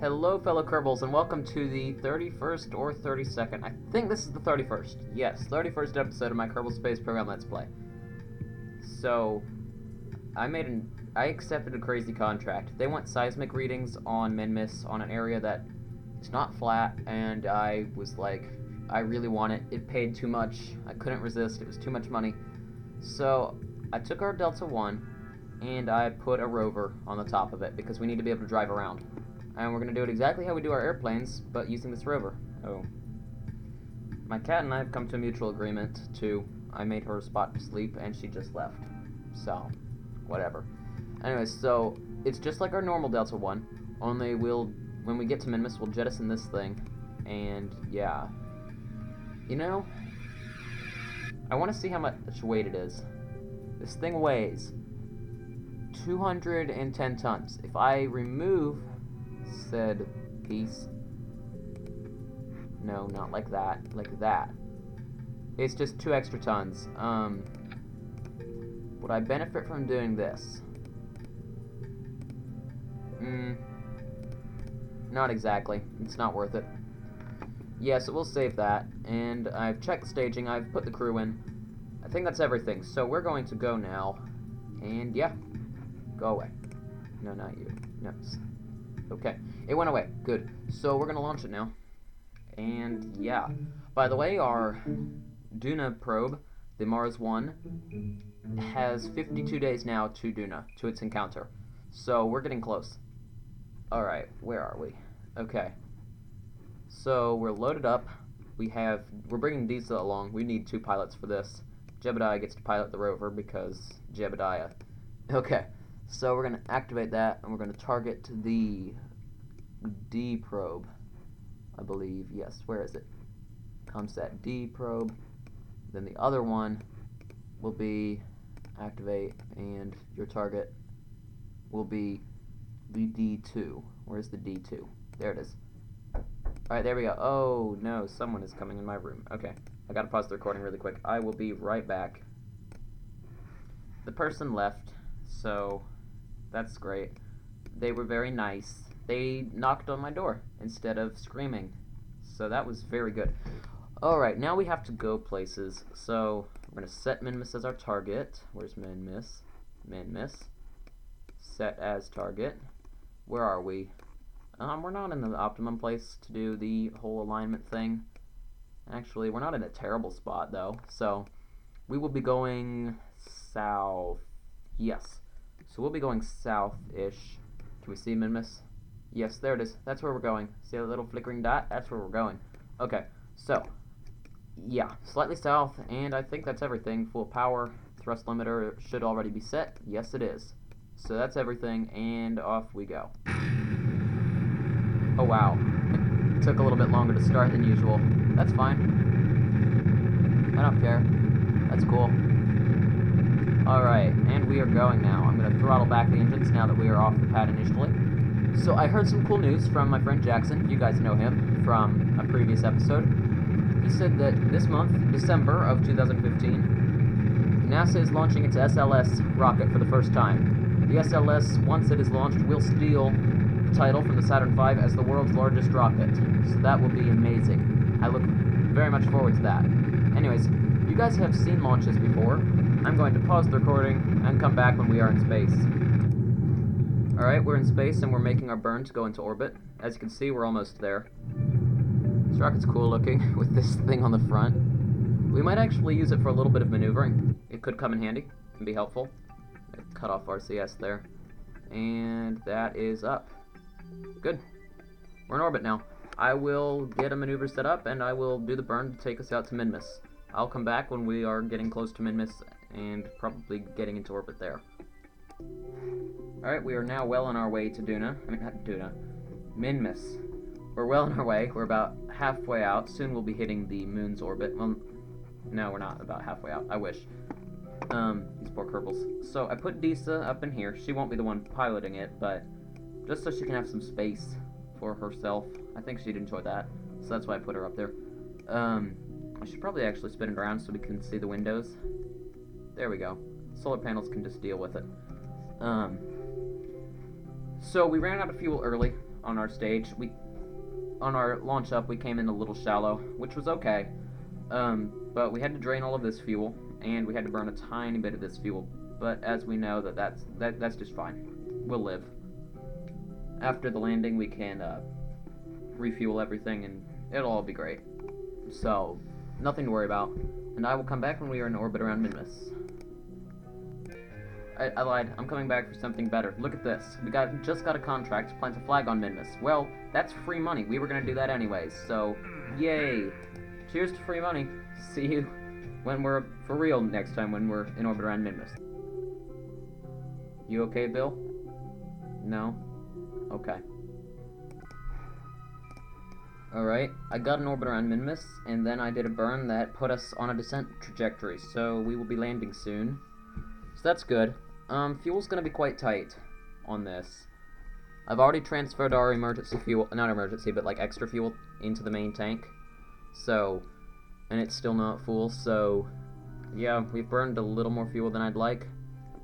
Hello, fellow Kerbals, and welcome to the 31st or 32nd. I think this is the 31st. Yes, 31st episode of my Kerbal Space Program Let's Play. So, I accepted a crazy contract. They want seismic readings on Minmus on an area that is not flat, and I was like, I really want it. It paid too much. I couldn't resist. It was too much money. So, I took our Delta 1, and I put a rover on the top of it, because we need to be able to drive around. And we're going to do it exactly how we do our airplanes, but using this rover. Oh. My cat and I have come to a mutual agreement I made her a spot to sleep, and she just left. So, whatever. Anyways, so, it's just like our normal Delta 1, only when we get to Minmus, we'll jettison this thing, and yeah. You know, I want to see how much weight it is. This thing weighs 210 tons. If I remove said piece, no, not like that, like that, it's just 2 extra tons. Would I benefit from doing this? Not exactly. It's not worth it. Yeah, so we'll save that, and I've checked staging, I've put the crew in. I think that's everything, so we're going to go now, and yeah, go away. No, not you. No. Okay, it went away. Good. So we're gonna launch it now. And yeah. By the way, our Duna probe, the Mars 1, has 52 days now to Duna, to its encounter. So we're getting close. Alright, where are we? Okay. So we're loaded up. We're bringing Disa along. We need 2 pilots for this. Jebediah gets to pilot the rover because Jebediah. Okay. So we're going to activate that, and we're going to target the D probe, I believe. Yes, where is it? ComSat D probe. Then the other one will be activate, and your target will be the D2. Where's the D2? There it is. Alright, there we go. Oh, no, someone is coming in my room. Okay, I gotta pause the recording really quick. I will be right back. The person left, so that's great. They were very nice. They knocked on my door instead of screaming. So that was very good. Alright, now we have to go places. So we're going to set Minmus as our target. Where's Minmus? Minmus. Set as target. Where are we? We're not in the optimum place to do the whole alignment thing. Actually, we're not in a terrible spot though. So we will be going south. Yes. So we'll be going south-ish. Can we see Minmus? Yes, there it is. That's where we're going. See that little flickering dot? That's where we're going. Okay, so, yeah, slightly south, and I think that's everything. Full power, thrust limiter should already be set. Yes, it is. So that's everything, and off we go. Oh, wow. It took a little bit longer to start than usual. That's fine. I don't care. That's cool. Alright, and we are going now. I'm going to throttle back the engines now that we are off the pad initially. So I heard some cool news from my friend Jackson. You guys know him from a previous episode. He said that this month, December of 2015, NASA is launching its SLS rocket for the first time. The SLS, once it is launched, will steal the title from the Saturn V as the world's largest rocket. So that will be amazing. I look very much forward to that. Anyways, you guys have seen launches before. I'm going to pause the recording and come back when we are in space. Alright, we're in space and we're making our burn to go into orbit. As you can see, we're almost there. This rocket's cool looking with this thing on the front. We might actually use it for a little bit of maneuvering. It could come in handy and be helpful. Cut off RCS there. And that is up. Good. We're in orbit now. I will get a maneuver set up and I will do the burn to take us out to Minmus. I'll come back when we are getting close to Minmus and probably getting into orbit there. Alright, we are now well on our way to Minmus. We're well on our way. We're about halfway out. Soon we'll be hitting the moon's orbit. Well, no, we're not about halfway out. I wish. These poor Kerbals. So I put Disa up in here. She won't be the one piloting it, but just so she can have some space for herself. I think she'd enjoy that. So that's why I put her up there. I should probably actually spin it around so we can see the windows. There we go. Solar panels can just deal with it. So we ran out of fuel early on our stage. On our launch up, we came in a little shallow, which was okay. But we had to drain all of this fuel, and we had to burn a tiny bit of this fuel. But as we know, that's just fine. We'll live. After the landing, we can refuel everything, and it'll all be great. So, nothing to worry about. And I will come back when we are in orbit around Minmus. I lied. I'm coming back for something better. Look at this. Just got a contract to plant a flag on Minmus. Well, that's free money. We were gonna do that anyways, so yay! Cheers to free money. See you when we're for real next time when we're in orbit around Minmus. You okay, Bill? No? Okay. Alright, I got an orbit around Minmus, and then I did a burn that put us on a descent trajectory, so we will be landing soon. So that's good. Fuel's gonna be quite tight on this. I've already transferred our emergency fuel, not emergency, but like extra fuel into the main tank. So, and it's still not full, so yeah, we've burned a little more fuel than I'd like.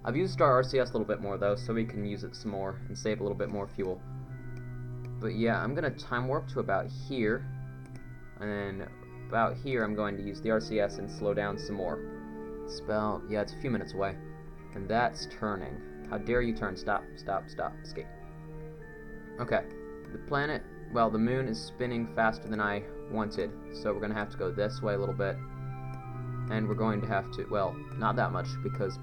I've used our RCS a little bit more though, so we can use it some more and save a little bit more fuel. But yeah, I'm gonna time warp to about here, and then about here I'm going to use the RCS and slow down some more. It's about, yeah, it's a few minutes away. And that's turning. How dare you turn? Stop, stop, stop, escape. Okay, the planet, well, the moon is spinning faster than I wanted, so we're gonna have to go this way a little bit. And we're going to have to, well, not that much, because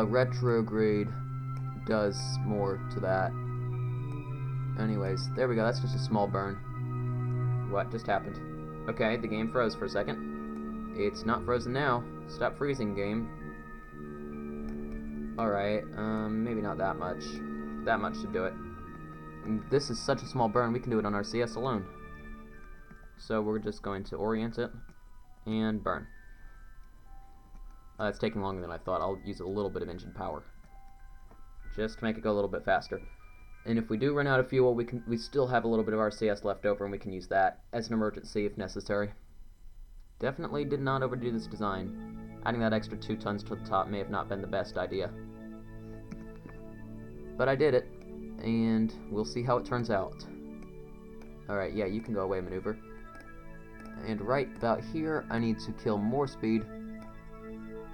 retrograde does more to that. Anyways, there we go, that's just a small burn. What just happened? Okay, the game froze for a second. It's not frozen now. Stop freezing, game. Alright, maybe not that much. That much to do it. And this is such a small burn, we can do it on our CS alone. So we're just going to orient it and burn. It's taking longer than I thought. I'll use a little bit of engine power just to make it go a little bit faster. And if we do run out of fuel, we still have a little bit of RCS left over, and we can use that as an emergency if necessary. Definitely did not overdo this design. Adding that extra 2 tons to the top may have not been the best idea. But I did it, and we'll see how it turns out. Alright, yeah, you can go away, maneuver. And right about here, I need to kill more speed,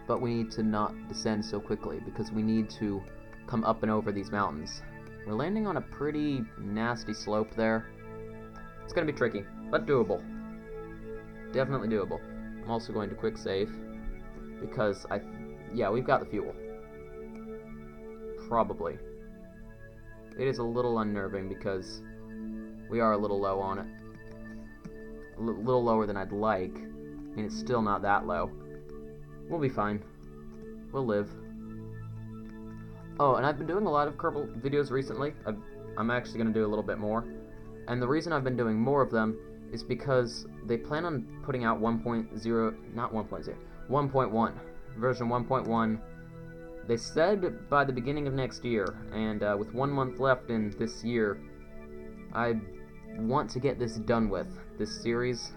but we need to not descend so quickly, because we need to come up and over these mountains. We're landing on a pretty nasty slope there. It's gonna be tricky, but doable. Definitely doable. I'm also going to quick save, because yeah, we've got the fuel. Probably. It is a little unnerving because we are a little low on it. A little lower than I'd like. I mean, it's still not that low. We'll be fine. We'll live. Oh, and I've been doing a lot of Kerbal videos recently. I'm actually going to do a little bit more. And the reason I've been doing more of them is because they plan on putting out 1.0, not 1.0, 1.1, version 1.1. They said by the beginning of next year, and with 1 month left in this year, I want to get this done with, this series,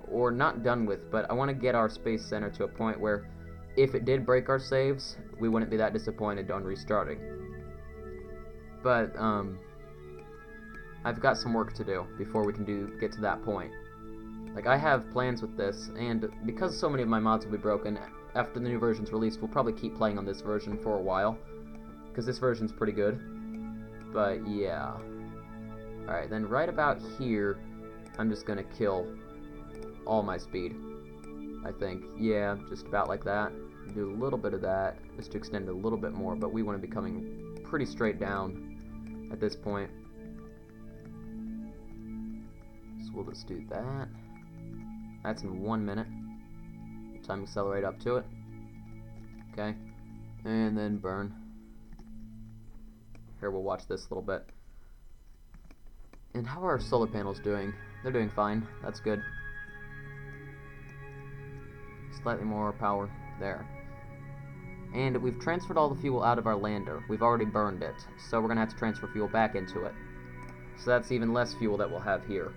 or not done with, but I want to get our Space Center to a point where if it did break our saves, we wouldn't be that disappointed on restarting. But, I've got some work to do before we can get to that point. Like, I have plans with this, and because so many of my mods will be broken, after the new version's released, we'll probably keep playing on this version for a while, because this version's pretty good. But, yeah. Alright, then right about here, I'm just gonna kill all my speed, I think. Yeah, just about like that. Do a little bit of that, just to extend a little bit more, but we want to be coming pretty straight down at this point. So we'll just do that. That's in 1 minute. Time to accelerate up to it. Okay. And then burn. Here, we'll watch this a little bit. And how are our solar panels doing? They're doing fine. That's good. Slightly more power. There. And we've transferred all the fuel out of our lander. We've already burned it. So we're going to have to transfer fuel back into it. So that's even less fuel that we'll have here.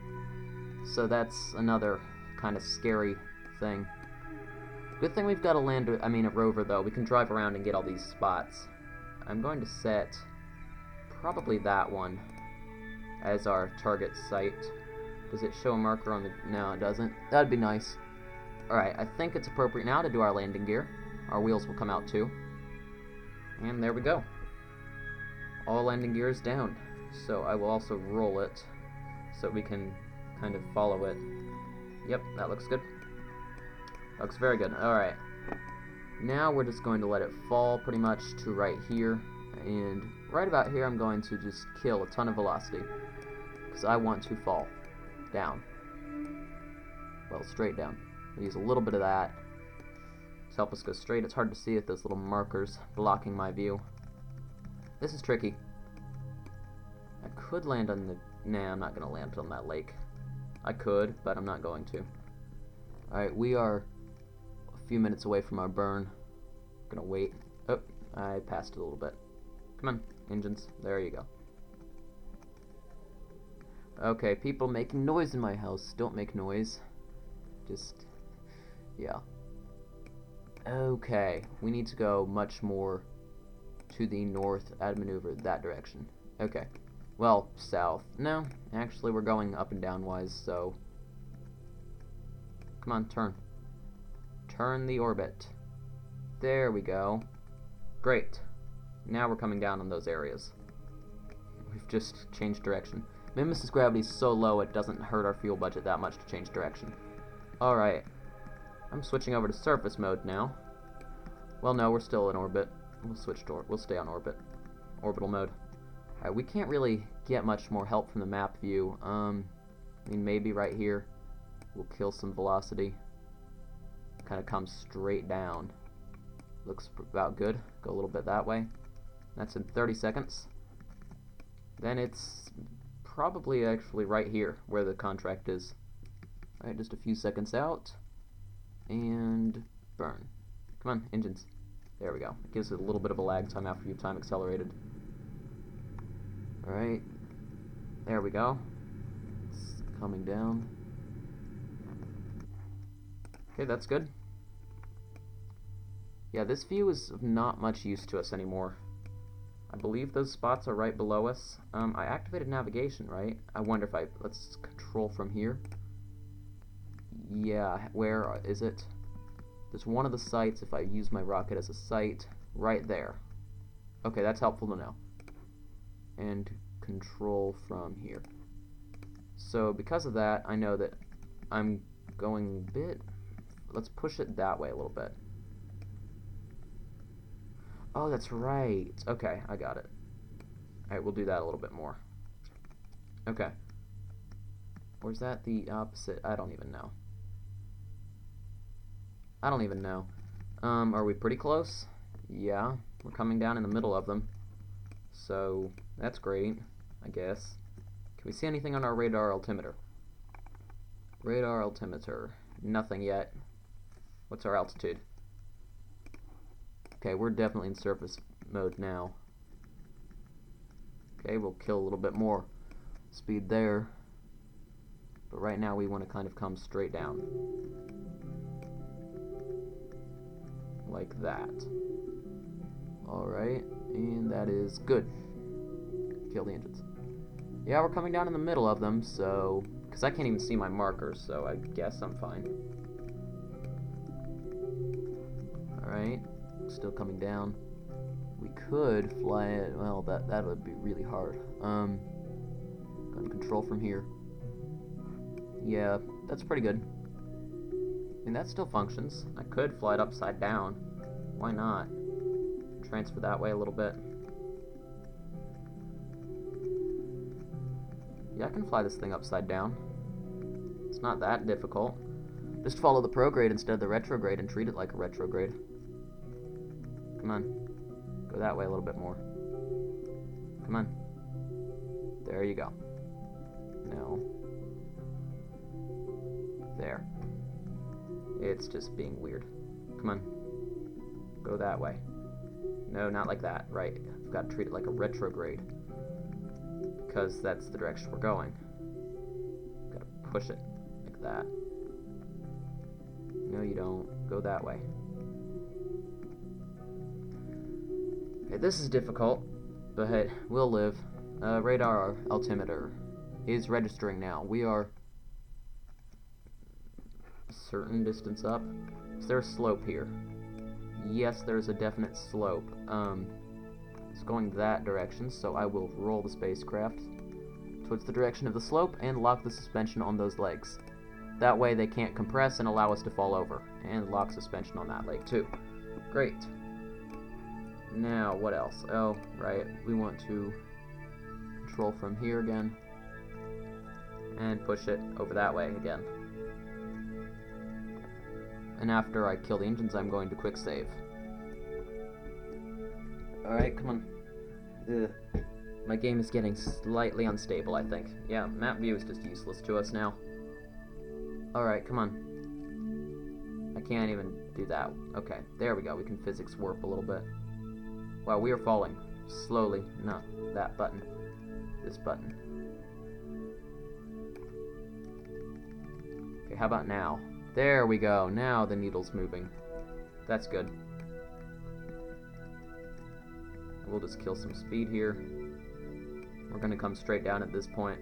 So that's another kind of scary thing. Good thing we've got a rover though. We can drive around and get all these spots. I'm going to set probably that one. as our target site. Does it show a marker on the... No, it doesn't. That'd be nice. Alright, I think it's appropriate now to do our landing gear. Our wheels will come out too. And there we go. All landing gear is down. So I will also roll it so we can kind of follow it. Yep, that looks good. Looks very good. Alright. Now we're just going to let it fall pretty much to right here. And right about here I'm going to just kill a ton of velocity. Because I want to fall down. Well, straight down. I'll use a little bit of that to help us go straight. It's hard to see with those little markers blocking my view. This is tricky. I could land on the... Nah, I'm not going to land on that lake. I could, but I'm not going to. Alright, we are a few minutes away from our burn. Gonna wait. Oh, I passed it a little bit. Come on, engines. There you go. Okay, people making noise in my house. Don't make noise. Just... yeah. Okay, we need to go much more to the north, add maneuver that direction. Okay. Well, south. No, actually we're going up and down wise, so... Come on, turn. Turn the orbit. There we go. Great. Now we're coming down on those areas. We've just changed direction. Mimesis gravity is so low it doesn't hurt our fuel budget that much to change direction. Alright. I'm switching over to surface mode now. Well, no, we're still in orbit. We'll stay on orbit. Orbital mode. Alright, we can't really get much more help from the map view. I mean, maybe right here we'll kill some velocity. Kind of come straight down. Looks about good. Go a little bit that way. That's in 30 seconds. Then it's probably actually right here where the contract is. Alright, just a few seconds out. And burn. Come on, engines. There we go. It gives it a little bit of a lag time after you've time accelerated. Alright. There we go. It's coming down. Okay, that's good. Yeah, this view is of not much use to us anymore. I believe those spots are right below us. I activated navigation, right? I wonder if let's control from here. Yeah, where is it? There's one of the sites, if I use my rocket as a site, right there. Okay, that's helpful to know. And control from here. So because of that, I know that I'm going a bit... Let's push it that way a little bit. Oh, that's right. Okay, I got it. Alright, we'll do that a little bit more. Okay. Or is that the opposite? I don't even know. I don't even know. Are we pretty close? Yeah, we're coming down in the middle of them. So, that's great, I guess. Can we see anything on our radar altimeter? Radar altimeter. Nothing yet. What's our altitude? Okay, we're definitely in surface mode now. Okay, we'll kill a little bit more speed there. But right now we want to kind of come straight down. Like that. Alright, and that is good. Kill the engines. Yeah, we're coming down in the middle of them, so... Because I can't even see my markers, so I guess I'm fine. Alright, still coming down. We could fly it... Well, that would be really hard. Gonna control from here. Yeah, that's pretty good. I mean, that still functions. I could fly it upside down. Why not? Transfer that way a little bit. Yeah, I can fly this thing upside down. It's not that difficult. Just follow the prograde instead of the retrograde and treat it like a retrograde. Come on. Go that way a little bit more. Come on. There you go. No. There. It's just being weird. Come on. Go that way. No, not like that. Right. I've got to treat it like a retrograde. Because that's the direction we're going. Gotta push it like that. No, you don't. Go that way. Okay, this is difficult, but hey, we'll live. Radar altimeter. is registering now. We are a certain distance up. Is there a slope here? Yes, there's a definite slope. It's going that direction, so I will roll the spacecraft towards the direction of the slope and lock the suspension on those legs. That way they can't compress and allow us to fall over. And lock suspension on that leg too. Great. Now, what else? Oh, right. We want to control from here again. And push it over that way again. And after I kill the engines, I'm going to quick save. Alright, come on. Ugh. My game is getting slightly unstable, I think. Yeah, map view is just useless to us now. Alright, come on. I can't even do that. Okay, there we go. We can physics warp a little bit. Wow, we are falling. Slowly. Not that button. This button. Okay, how about now? There we go. Now the needle's moving. That's good. We'll just kill some speed here. We're going to come straight down at this point.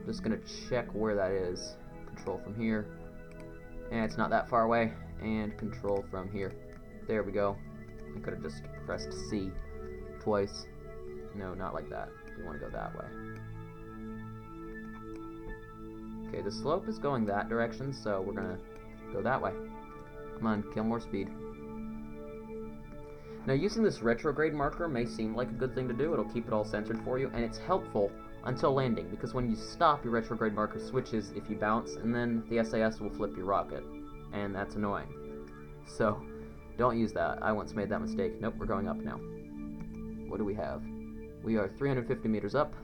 Just going to check where that is. Control from here. And it's not that far away. And control from here. There we go. I could have just pressed C twice. No, not like that. We want to go that way. Okay, the slope is going that direction, so we're going to go that way. Come on, kill more speed. Now, using this retrograde marker may seem like a good thing to do. It'll keep it all centered for you, and it's helpful until landing, because when you stop, your retrograde marker switches if you bounce, and then the SAS will flip your rocket, and that's annoying. So, don't use that. I once made that mistake. Nope, we're going up now. What do we have? We are 350 meters up.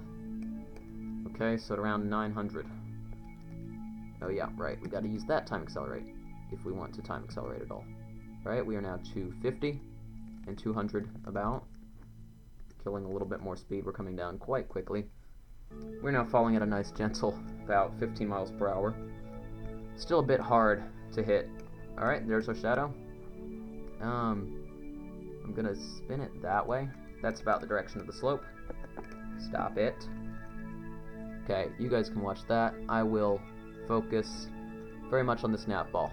Okay, so at around 900. Oh yeah, right. We got to use that time accelerate if we want to time accelerate at all. Right, we are now 250 and 200 about. Killing a little bit more speed. We're coming down quite quickly. We're now falling at a nice gentle about 15 miles per hour. Still a bit hard to hit. Alright, there's our shadow. I'm gonna spin it that way. That's about the direction of the slope. Stop it. Okay, you guys can watch that. I will focus very much on this nav ball,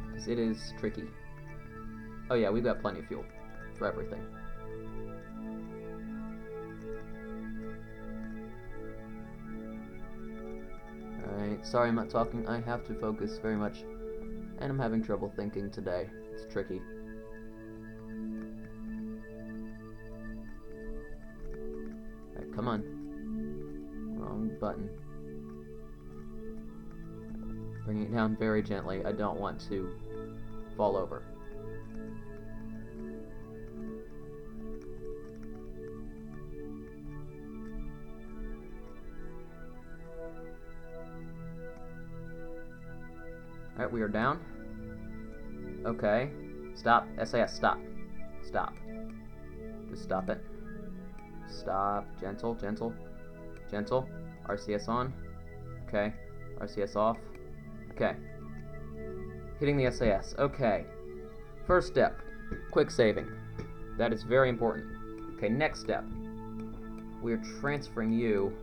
because it is tricky. Oh yeah, we've got plenty of fuel for everything. Alright, sorry I'm not talking. I have to focus very much, and I'm having trouble thinking today. It's tricky. Alright, come on. Wrong button. Bringing it down very gently. I don't want to fall over. Alright, we are down. Okay. Stop. SAS, stop. Stop. Just stop it. Stop. Gentle, gentle, gentle. RCS on. Okay. RCS off. Okay. Hitting the SAS. Okay. First step. Quick saving. That is very important. Okay, next step. We're transferring you.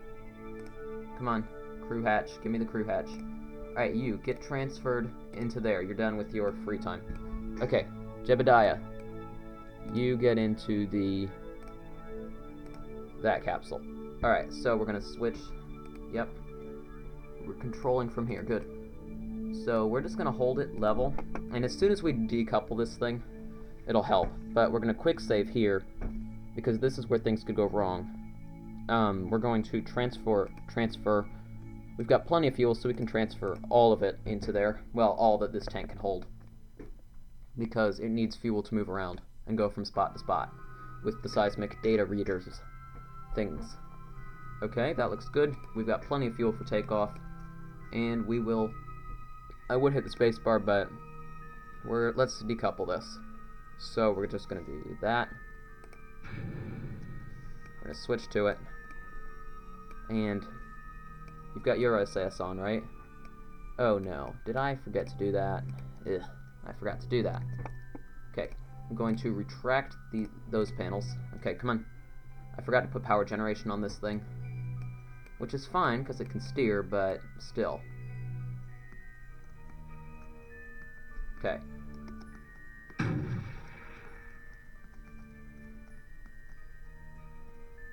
Come on. Crew hatch. Give me the crew hatch. Alright, you. Get transferred into there. You're done with your free time. Okay. Jebediah. You get into that capsule. Alright, so we're going to switch. Yep. We're controlling from here. Good. So we're just going to hold it level, and as soon as we decouple this thing, it'll help. But we're going to quick save here, because this is where things could go wrong. We're going to transfer. We've got plenty of fuel, so we can transfer all of it into there. Well, all that this tank can hold, because it needs fuel to move around and go from spot to spot with the seismic data readers things. Okay, that looks good. We've got plenty of fuel for takeoff, and we will... I would hit the spacebar, but let's decouple this. So we're just going to do that. We're going to switch to it. And you've got your SAS on, right? Oh no, did I forget to do that? Ugh, I forgot to do that. Okay, I'm going to retract those panels. Okay, come on. I forgot to put power generation on this thing. which is fine because it can steer, but still. Okay.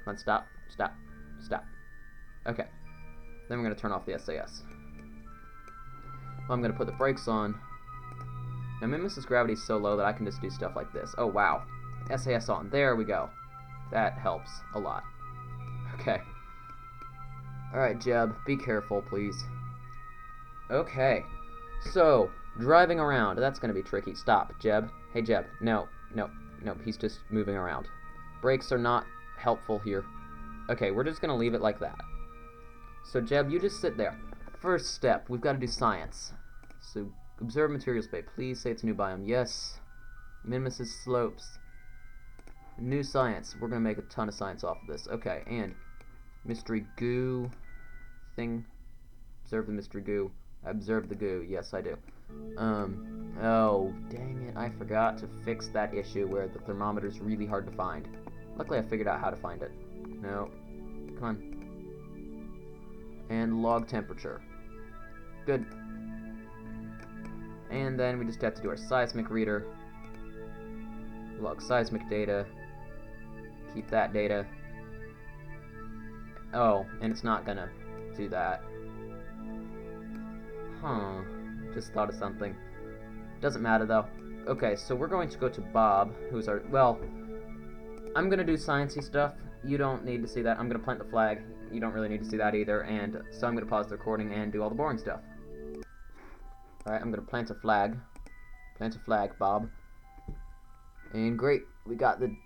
Come on, stop, stop, stop. Okay. Then we're going to turn off the SAS. Well, I'm going to put the brakes on. Now, Mimesis gravity is so low that I can just do stuff like this. Oh, wow. SAS on. There we go. That helps a lot. Okay. Alright, Jeb. Be careful, please. Okay. So, driving around. That's going to be tricky. Stop, Jeb. Hey, Jeb. No. No. No. He's just moving around. Brakes are not helpful here. Okay, we're just going to leave it like that. So, Jeb, you just sit there. First step, we've got to do science. So, observe material space. Please say it's a new biome. Yes. Mimesis slopes. New science. We're going to make a ton of science off of this. Okay, and mystery goo thing. Observe the mystery goo. I observe the goo. Yes, I do. Oh, dang it. I forgot to fix that issue where the thermometer's really hard to find. Luckily, I figured out how to find it. No. Come on. And log temperature. Good. And then we just have to do our seismic reader. Log seismic data. Keep that data. Oh, and it's not gonna do that. Huh. Just thought of something. Doesn't matter though. Okay, so we're going to go to Bob, who's our... Well, I'm gonna do sciencey stuff. You don't need to see that. I'm gonna plant the flag. You don't really need to see that either. And so I'm gonna pause the recording and do all the boring stuff. Alright, I'm gonna plant a flag. Plant a flag, Bob. And great, we got the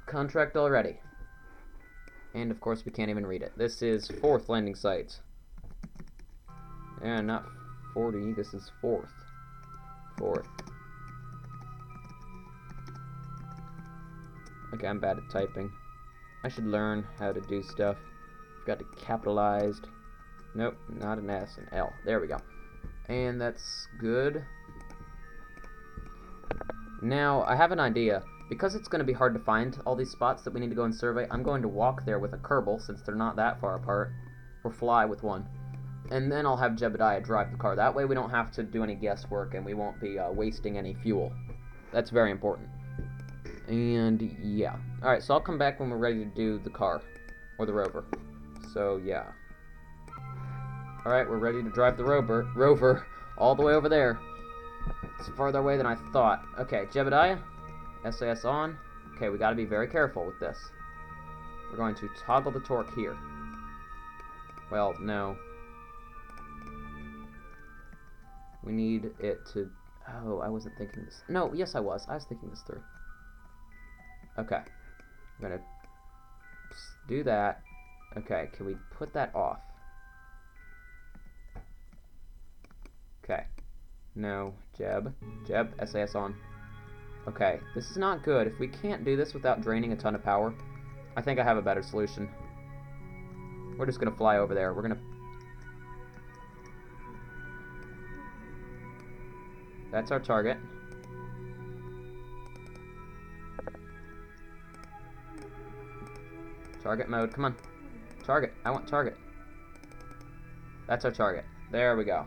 contract already. And of course we can't even read it. This is 4th landing site. And not 40, this is 4th. 4th. Okay, I'm bad at typing. I should learn how to do stuff. Got it capitalized. Nope, not an S, an L. There we go. And that's good. Now, I have an idea. Because it's going to be hard to find all these spots that we need to go and survey, I'm going to walk there with a Kerbal, since they're not that far apart, or fly with one. And then I'll have Jebediah drive the car. That way we don't have to do any guesswork, and we won't be wasting any fuel. That's very important. And, yeah. Alright, so I'll come back when we're ready to do the car, or the rover. So, yeah. Alright, we're ready to drive the rover all the way over there. It's farther away than I thought. Okay, Jebediah, SAS on. Okay, we gotta be very careful with this. We're going to toggle the torque here. Well, no. We need it to... Oh, I wasn't thinking this. No, yes I was. I was thinking this through. Okay. I'm gonna do that. Okay, can we put that off? Okay. No, Jeb, SAS on. Okay, this is not good. If we can't do this without draining a ton of power, I think I have a better solution. We're just gonna fly over there. We're gonna... That's our target. Target mode, come on. Target, I want target. That's our target. There we go.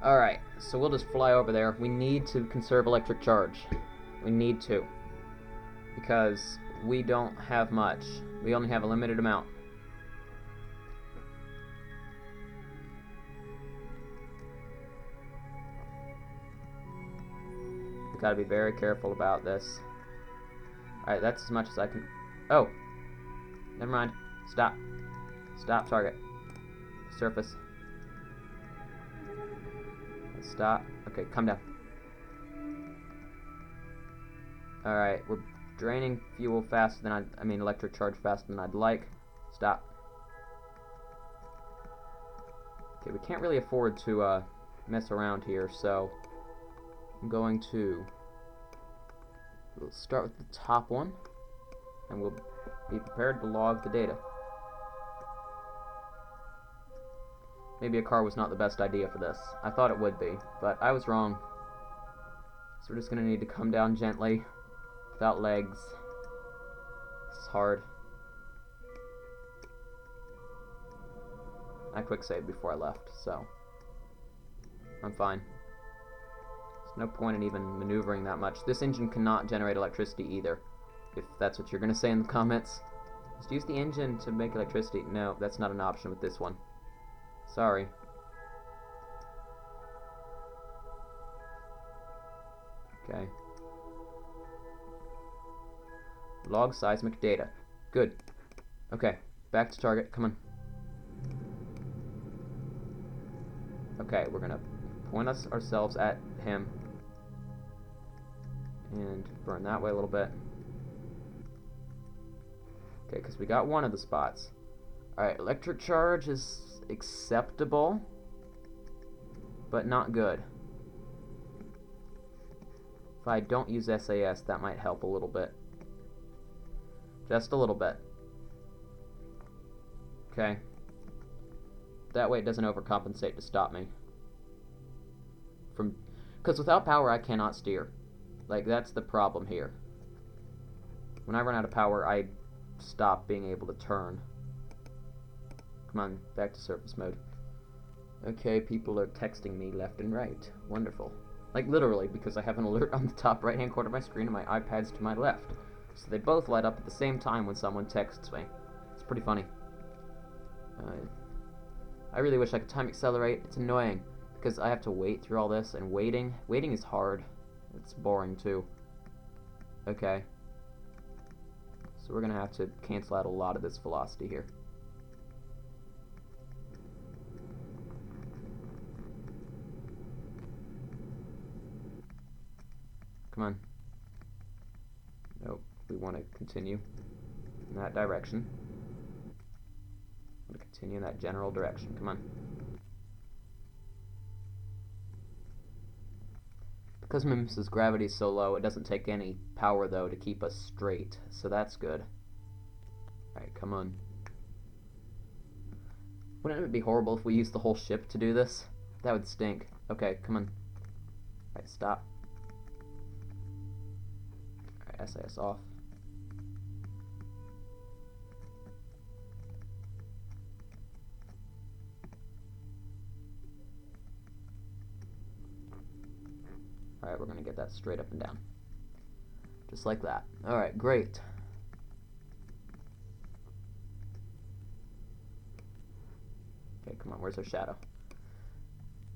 Alright, so we'll just fly over there. We need to conserve electric charge. We need to. Because we don't have much. We only have a limited amount. We've got to be very careful about this. Alright, that's as much as I can... Oh! Never mind. Stop. Stop, target. Surface. Stop. Okay, come down. Alright, we're draining fuel faster than I mean electric charge faster than I'd like. Stop. Okay, we can't really afford to mess around here, so I'm going to... We'll start with the top one, and we'll be prepared to log the data. Maybe a car was not the best idea for this. I thought it would be, but I was wrong. So we're just going to need to come down gently, without legs. This is hard. I quick saved before I left, so I'm fine. There's no point in even maneuvering that much. This engine cannot generate electricity either, if that's what you're going to say in the comments. Just use the engine to make electricity. No, that's not an option with this one. Sorry. Okay. Log seismic data. Good. Okay, back to target. Come on. Okay, we're gonna point ourselves at him and burn that way a little bit. Okay, because we got one of the spots. Alright, electric charge is acceptable, but not good. If I don't use SAS, that might help a little bit. Just a little bit. Okay. That way it doesn't overcompensate to stop me. Because without power I cannot steer. Like, that's the problem here. When I run out of power, I stop being able to turn. Come on, back to surface mode. Okay, people are texting me left and right. Wonderful. Like, literally, because I have an alert on the top right-hand corner of my screen and my iPad's to my left. So they both light up at the same time when someone texts me. It's pretty funny. I really wish I could time accelerate. It's annoying, because I have to wait through all this, and waiting is hard. It's boring, too. Okay. So we're going to have to cancel out a lot of this velocity here. Come on. Nope, we want to continue in that direction. I'm going to continue in that general direction. Come on. Because Mims's gravity is so low, it doesn't take any power, though, to keep us straight. So that's good. Alright, come on. Wouldn't it be horrible if we used the whole ship to do this? That would stink. Okay, come on. Alright, stop. Alright, SAS off. Alright, we're going to get that straight up and down. Just like that. Alright, great. Okay, come on, where's our shadow?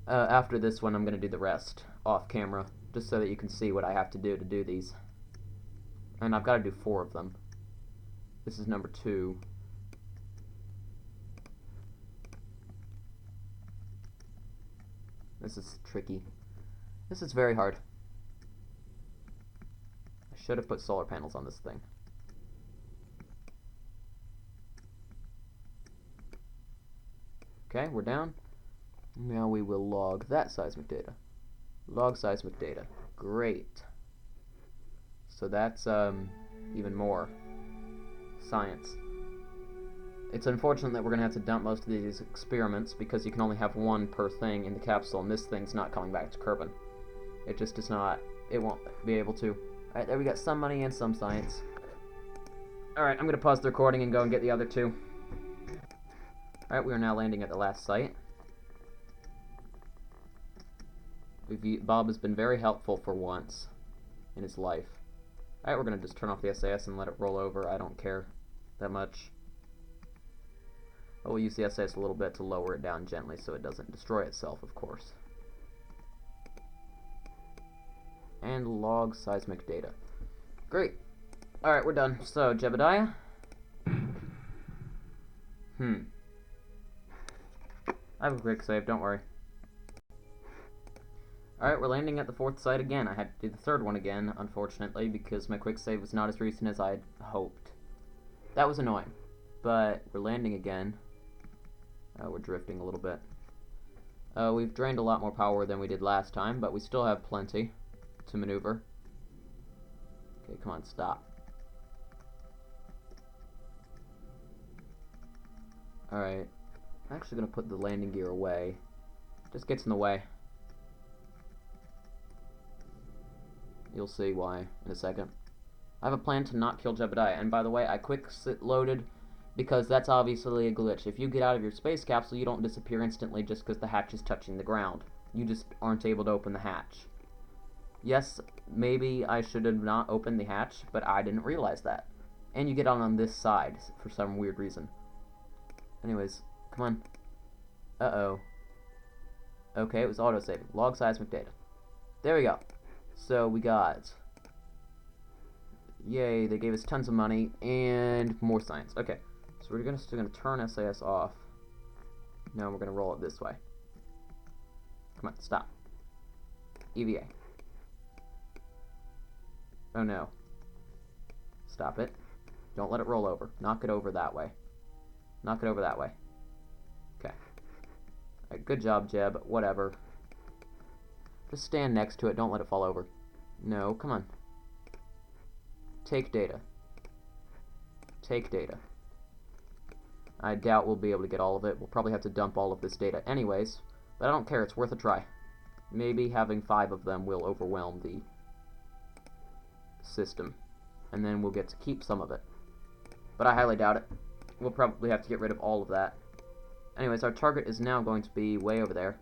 After this one, I'm going to do the rest off camera, just so that you can see what I have to do these. And I've got to do 4 of them. This is number 2. This is tricky. This is very hard. I should have put solar panels on this thing. Okay, we're down. Now we will log that seismic data. Log seismic data. Great. So that's even more science. It's unfortunate that we're going to have to dump most of these experiments because you can only have 1 per thing in the capsule, and this thing's not coming back to Kerbal. It just does not. It won't be able to. Alright, there we got some money and some science. Alright, I'm going to pause the recording and go and get the other 2. Alright, we are now landing at the last site. Bob has been very helpful for once in his life. Alright, we're going to just turn off the SAS and let it roll over. I don't care that much. But we'll use the SAS a little bit to lower it down gently so it doesn't destroy itself, of course. And log seismic data. Great. Alright, we're done. So, Jebediah. I have a quick save, don't worry. Alright, we're landing at the 4th site again. I had to do the 3rd one again, unfortunately, because my quick save was not as recent as I had hoped. That was annoying. But we're landing again. We're drifting a little bit. We've drained a lot more power than we did last time, but we still have plenty to maneuver. Okay, come on, stop. Alright. I'm actually going to put the landing gear away. Just gets in the way. You'll see why in a second. I have a plan to not kill Jebediah, and by the way, I quick loaded because that's obviously a glitch. If you get out of your space capsule, you don't disappear instantly just because the hatch is touching the ground. You just aren't able to open the hatch. Yes, maybe I should have not opened the hatch, but I didn't realize that. And you get on this side for some weird reason. Anyways, come on. Uh-oh. Okay, it was auto-saving. Log seismic data. There we go. So we got... Yay, they gave us tons of money and more science. Okay, so we're still gonna turn SAS off. No, we're gonna roll it this way. Come on, stop. EVA. Oh no. Stop it. Don't let it roll over. Knock it over that way. Knock it over that way. Okay. Alright, good job, Jeb. Whatever. Just stand next to it. Don't let it fall over. No, come on. Take data. Take data. I doubt we'll be able to get all of it. We'll probably have to dump all of this data anyways. But I don't care. It's worth a try. Maybe having 5 of them will overwhelm the system. And then we'll get to keep some of it. But I highly doubt it. We'll probably have to get rid of all of that. Anyways, our target is now going to be way over there.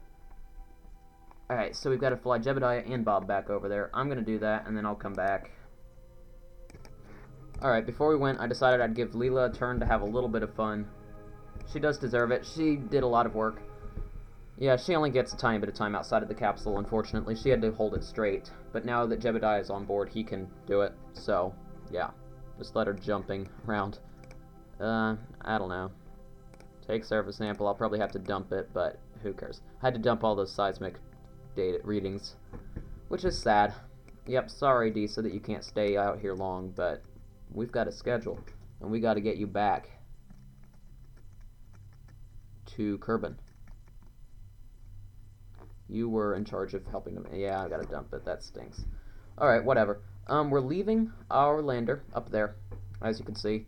Alright, so we've got to fly Jebediah and Bob back over there. I'm going to do that, and then I'll come back. Alright, before we went, I decided I'd give Leela a turn to have a little bit of fun. She does deserve it. She did a lot of work. Yeah, she only gets a tiny bit of time outside of the capsule, unfortunately. She had to hold it straight. But now that Jebediah is on board, he can do it. So, yeah. Just let her jumping around. I don't know. Take surface sample. I'll probably have to dump it, but who cares? I had to dump all those seismic data readings, which is sad. Yep, sorry, Disa, that you can't stay out here long, but we've got a schedule, and we got to get you back to Kerbal. You were in charge of helping them. Yeah, I gotta dump it. That stinks. Alright, whatever. We're leaving our lander up there, as you can see.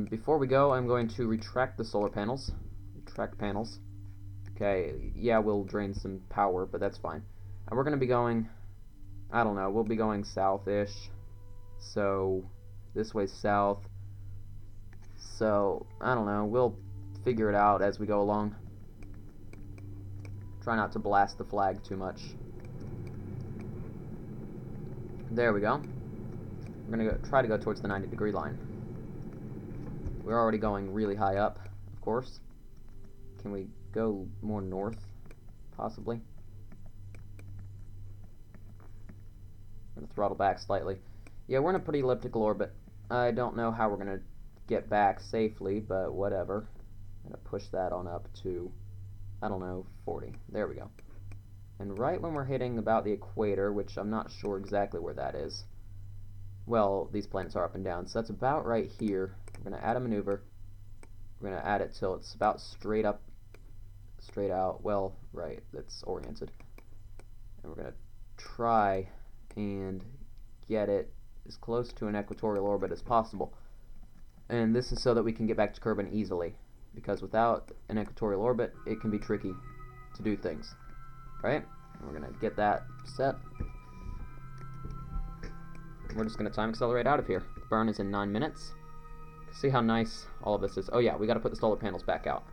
Before we go, I'm going to retract the solar panels. Retract panels. Okay, yeah, we'll drain some power, but that's fine. And we're going to be going, I don't know, we'll be going south-ish. So, this way south. So, I don't know, we'll figure it out as we go along. Try not to blast the flag too much. There we go. We're going to try to go towards the 90-degree line. We're already going really high up, of course. Can we go more north, possibly? I'm going to throttle back slightly. Yeah, we're in a pretty elliptical orbit. I don't know how we're going to get back safely, but whatever. I'm going to push that on up to, I don't know, 40. There we go. And right when we're hitting about the equator, which I'm not sure exactly where that is. Well, these planets are up and down, so that's about right here. We're going to add a maneuver. We're going to add it till it's about straight up, straight out. Well, right, that's oriented. And we're going to try and get it as close to an equatorial orbit as possible. And this is so that we can get back to Kerbal easily. Because without an equatorial orbit, it can be tricky to do things. Right? And we're going to get that set. We're just going to time accelerate out of here. The burn is in 9 minutes. See how nice all of this is. Oh yeah, we got to put the solar panels back out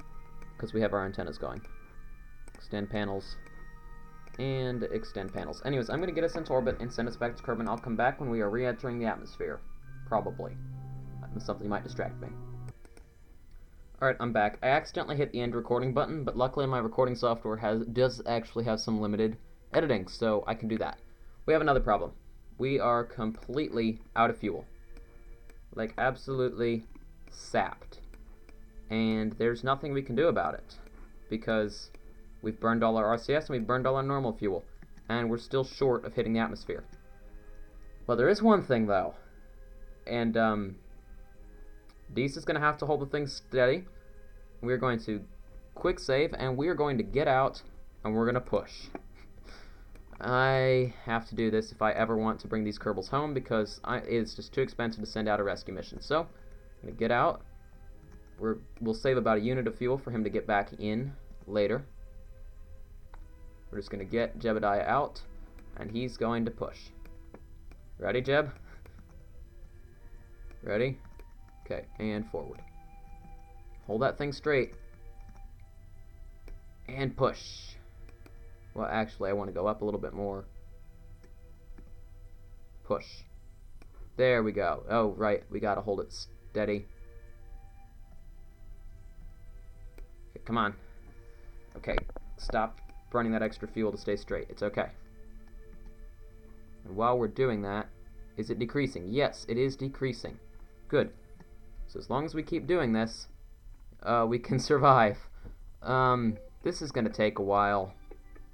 because we have our antennas going. Extend panels and extend panels. Anyways, I'm going to get us into orbit and send us back to Kerbal. I'll come back when we are re-entering the atmosphere. Probably. Something might distract me. Alright, I'm back. I accidentally hit the end recording button, but luckily my recording software does actually have some limited editing, so I can do that. We have another problem. We are completely out of fuel. Like, absolutely sapped. And there's nothing we can do about it. Because we've burned all our RCS and we've burned all our normal fuel. And we're still short of hitting the atmosphere. Well, there is one thing, though. And, Dee's going to have to hold the thing steady. We're going to quick save, and we're going to get out, and we're going to push. I have to do this if I ever want to bring these Kerbals home, because it's just too expensive to send out a rescue mission. So, I'm going to get out. We'll save about a unit of fuel for him to get back in later. We're just going to get Jebediah out, and he's going to push. Ready, Jeb? Ready? Okay, and forward. Hold that thing straight. And push. Well, actually, I want to go up a little bit more. Push. There we go. Oh, right. We gotta hold it steady. Okay, come on. Okay, stop burning that extra fuel to stay straight. It's okay. And while we're doing that, is it decreasing? Yes, it is decreasing. Good. So as long as we keep doing this, we can survive. This is going to take a while.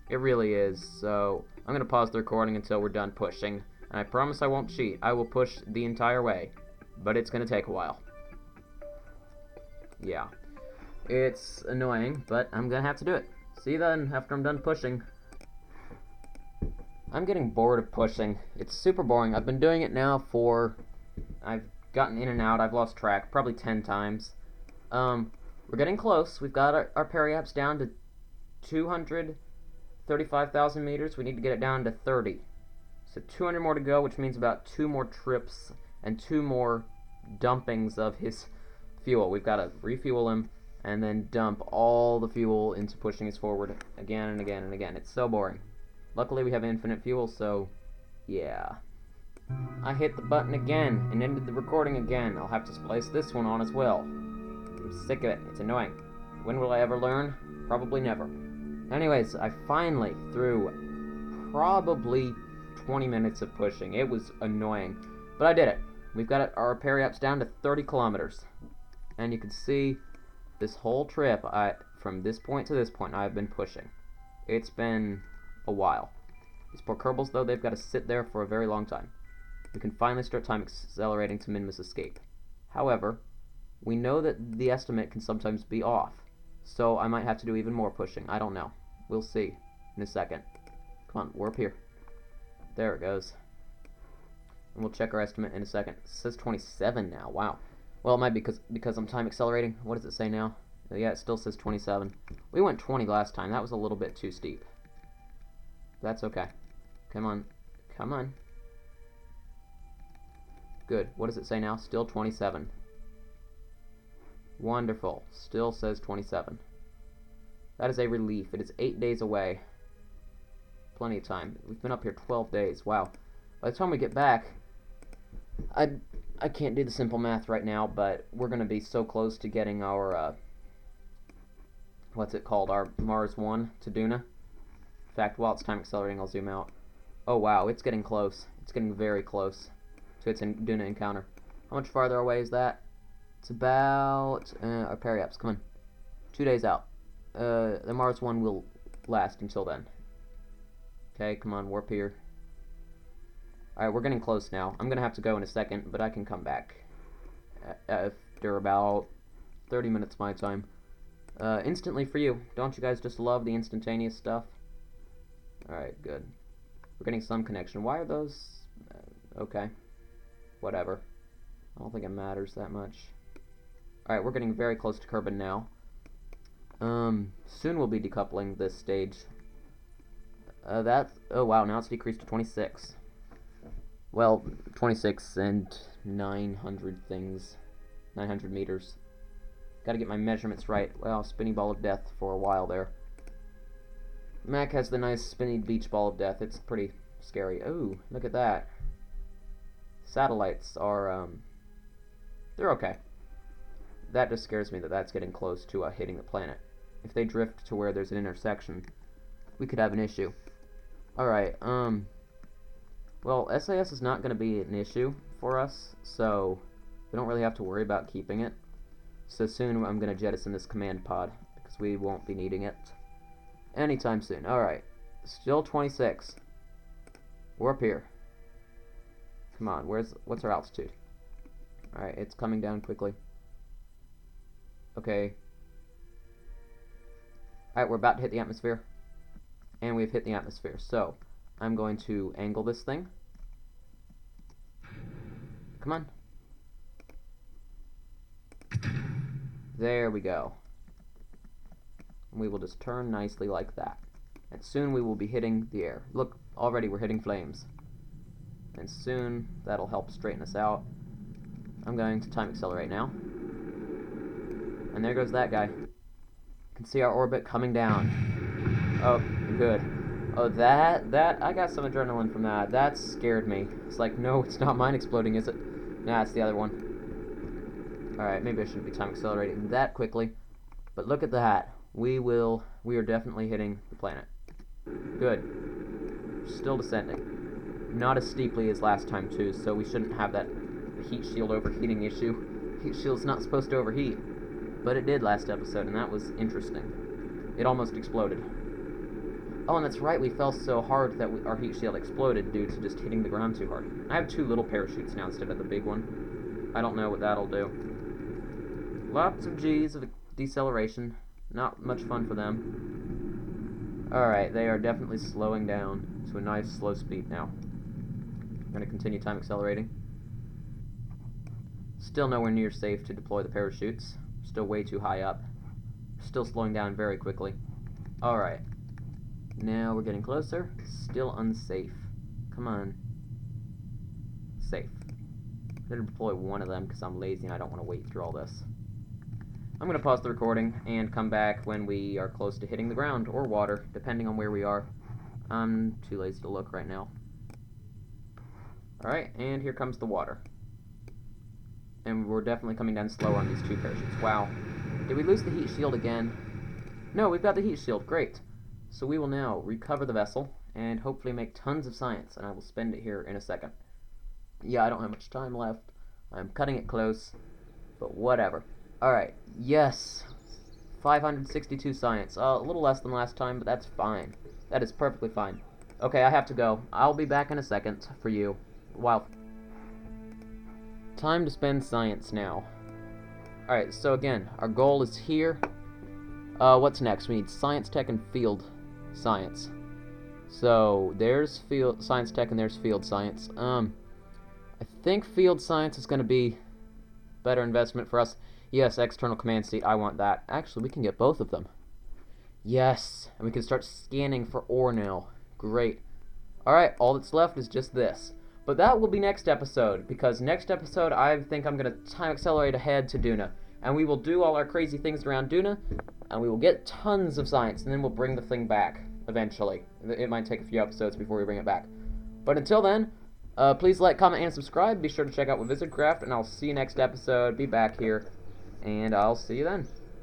It really is. So I'm going to pause the recording until we're done pushing. And I promise I won't cheat. I will push the entire way. But it's going to take a while. Yeah. It's annoying, but I'm going to have to do it. See you then after I'm done pushing. I'm getting bored of pushing. It's super boring. I've been doing it now for... I've gotten in and out. I've lost track. Probably 10 times. We're getting close. We've got our periapts down to 235,000 meters. We need to get it down to 30. So 200 more to go, which means about 2 more trips and 2 more dumpings of his fuel. We've got to refuel him and then dump all the fuel into pushing us forward again and again and again. It's so boring. Luckily we have infinite fuel, so yeah. I hit the button again and ended the recording again. I'll have to splice this one on as well. I'm sick of it. It's annoying. When will I ever learn? Probably never. Anyways, I finally, through probably 20 minutes of pushing. It was annoying, but I did it. We've got our periapts down to 30 kilometers. And you can see this whole trip, from this point to this point, I've been pushing. It's been a while. These poor Kerbals, though, they've got to sit there for a very long time. We can finally start time accelerating to minimize escape. However, we know that the estimate can sometimes be off, so I might have to do even more pushing. I don't know. We'll see in a second. Come on, warp here. There it goes. And we'll check our estimate in a second. It says 27 now. Wow. Well, it might be because I'm time accelerating. What does it say now? Yeah, it still says 27. We went 20 last time. That was a little bit too steep. That's okay. Come on. Come on. Good. What does it say now? Still 27. Wonderful. Still says 27. That is a relief. It is 8 days away. Plenty of time. We've been up here 12 days. Wow. By the time we get back, I can't do the simple math right now, but we're going to be so close to getting our, what's it called? Our Mars 1 to Duna. In fact, while it's time accelerating, I'll zoom out. Oh, wow. It's getting close. It's getting very close to its Duna encounter. How much farther away is that? It's about, our periapts, come on. 2 days out. The Mars 1 will last until then. Okay, come on, warp here. Alright, we're getting close now. I'm gonna have to go in a second, but I can come back after about 30 minutes my time. Instantly for you. Don't you guys just love the instantaneous stuff? Alright, good. We're getting some connection. Why are those... okay. Whatever. I don't think it matters that much. Alright, we're getting very close to Kerbal now. Soon we'll be decoupling this stage. Oh wow, now it's decreased to 26. Well, 26 and 900 things. 900 meters. Gotta get my measurements right. Well, spinny ball of death for a while there. Mac has the nice spinny beach ball of death. It's pretty scary. Ooh, look at that. Satellites are, they're okay. That just scares me that that's getting close to hitting the planet. If they drift to where there's an intersection, we could have an issue. Alright, well, SAS is not going to be an issue for us, so we don't really have to worry about keeping it. So soon I'm going to jettison this command pod, because we won't be needing it anytime soon. Alright, still 26. We're up here. Come on, what's our altitude? Alright, it's coming down quickly. Okay. Alright, we're about to hit the atmosphere. And we've hit the atmosphere. So, I'm going to angle this thing. Come on. There we go. We will just turn nicely like that. And soon we will be hitting the air. Look, already we're hitting flames. And soon that'll help straighten us out. I'm going to time accelerate now. And there goes that guy. You can see our orbit coming down. Oh, good. Oh, that, I got some adrenaline from that. That scared me. It's like, no, it's not mine exploding, is it? Nah, it's the other one. Alright, maybe I shouldn't be time accelerating that quickly. But look at that. We are definitely hitting the planet. Good. Still descending. Not as steeply as last time, too, so we shouldn't have that heat shield overheating issue. Heat shield's not supposed to overheat. But it did last episode, and that was interesting. It almost exploded. Oh, and that's right, we fell so hard that our heat shield exploded due to just hitting the ground too hard. I have 2 little parachutes now instead of the big one. I don't know what that'll do. Lots of G's of deceleration. Not much fun for them. Alright, they are definitely slowing down to a nice slow speed now. I'm going to continue time accelerating. Still nowhere near safe to deploy the parachutes. Still way too high up. Still slowing down very quickly. Alright. Now we're getting closer. Still unsafe. Come on. Safe. I'm going to deploy one of them because I'm lazy and I don't want to wait through all this. I'm going to pause the recording and come back when we are close to hitting the ground or water, depending on where we are. I'm too lazy to look right now. Alright, and here comes the water. And we're definitely coming down slower on these 2 parachutes. Wow. Did we lose the heat shield again? No, we've got the heat shield. Great. So we will now recover the vessel and hopefully make tons of science, and I will spend it here in a second. Yeah, I don't have much time left. I'm cutting it close, but whatever. Alright, yes. 562 science. A little less than last time, but that's fine. That is perfectly fine. Okay, I have to go. I'll be back in a second for you. Wow. Time to spend science now. Alright, so again, our goal is here. What's next? We need science tech and field science. So, there's field science tech and there's field science. I think field science is going to be better investment for us. Yes, external command seat, I want that. Actually, we can get both of them. Yes, and we can start scanning for ore now. Great. Alright, all that's left is just this. But that will be next episode, because next episode I think I'm going to time accelerate ahead to Duna. And we will do all our crazy things around Duna, and we will get tons of science, and then we'll bring the thing back, eventually. It might take a few episodes before we bring it back. But until then, please like, comment, and subscribe. Be sure to check out Wizardcraft, and I'll see you next episode. Be back here, and I'll see you then.